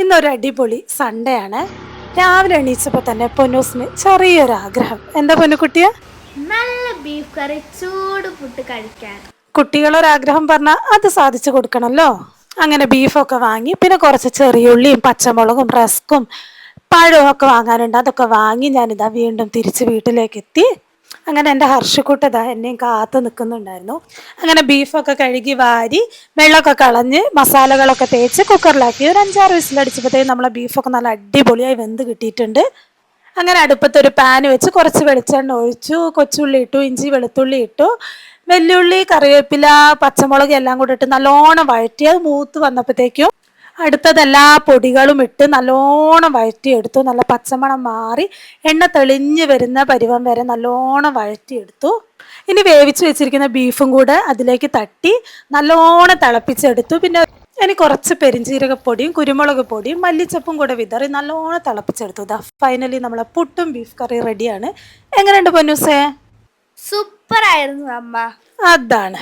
ഇന്നൊരു അടിപൊളി സൺഡേ ആണ്. രാവിലെ എണീച്ചപ്പോൾ തന്നെ പൊന്നൂസിന് ചെറിയൊരു ആഗ്രഹം. എന്താ പൊന്നുകുട്ടിയെ? നല്ല ബീഫ് കറി ചൂട് പുട്ട് കഴിക്കാൻ. കുട്ടികളൊരാഗ്രഹം പറഞ്ഞാൽ അത് സാധിച്ചു കൊടുക്കണമല്ലോ. അങ്ങനെ ബീഫൊക്കെ വാങ്ങി, പിന്നെ കുറച്ച് ചെറിയുള്ളിയും പച്ചമുളകും റസ്ക്കും പഴവും ഒക്കെ വാങ്ങാനുണ്ട്. അതൊക്കെ വാങ്ങി ഞാനിതാ വീണ്ടും തിരിച്ച് വീട്ടിലേക്ക് എത്തി. അങ്ങനെ എൻ്റെ ഹർഷക്കുട്ടതാ എന്നെയും കാത്തു നിൽക്കുന്നുണ്ടായിരുന്നു. അങ്ങനെ ബീഫൊക്കെ കഴുകി വാരി വെള്ളമൊക്കെ കളഞ്ഞ് മസാലകളൊക്കെ തേച്ച് കുക്കറിലാക്കി ഒരു 5-6 വിസിലടിച്ചപ്പോഴത്തേക്കും നമ്മളെ ബീഫൊക്കെ നല്ല അടിപൊളിയായി വെന്ത് കിട്ടിയിട്ടുണ്ട്. അങ്ങനെ അടുപ്പത്തൊരു പാൻ വെച്ച് കുറച്ച് വെളിച്ചെണ്ണ ഒഴിച്ചു, കൊച്ചുള്ളി ഇട്ടു, ഇഞ്ചി വെളുത്തുള്ളി ഇട്ടു, വെല്ലുള്ളി കറിവേപ്പില പച്ചമുളക് എല്ലാം കൂടെ ഇട്ട് നല്ലോണം വഴറ്റി. അത് മൂത്ത് വന്നപ്പോഴത്തേക്കും അടുത്തതെല്ലാ പൊടികളും ഇട്ട് നല്ലോണം വഴറ്റിയെടുത്തു. നല്ല പച്ചമണം മാറി എണ്ണ തെളിഞ്ഞ് വരുന്ന പരുവം വരെ നല്ലോണം വഴറ്റിയെടുത്തു. ഇനി വേവിച്ച് വെച്ചിരിക്കുന്ന ബീഫും കൂടെ അതിലേക്ക് തട്ടി നല്ലോണം തിളപ്പിച്ചെടുത്തു. പിന്നെ ഇനി കുറച്ച് പെരിഞ്ജീരകപ്പൊടിയും കുരുമുളക് പൊടിയും മല്ലിച്ചപ്പും കൂടെ വിതറി നല്ലോണം തിളപ്പിച്ചെടുത്തു. ഇതാ ഫൈനലി നമ്മളെ പുട്ടും ബീഫ് കറി റെഡിയാണ്. എങ്ങനെയുണ്ട് പൊന്നൂസേ? സൂപ്പർ ആയിരുന്നു അമ്മ. അതാണ്.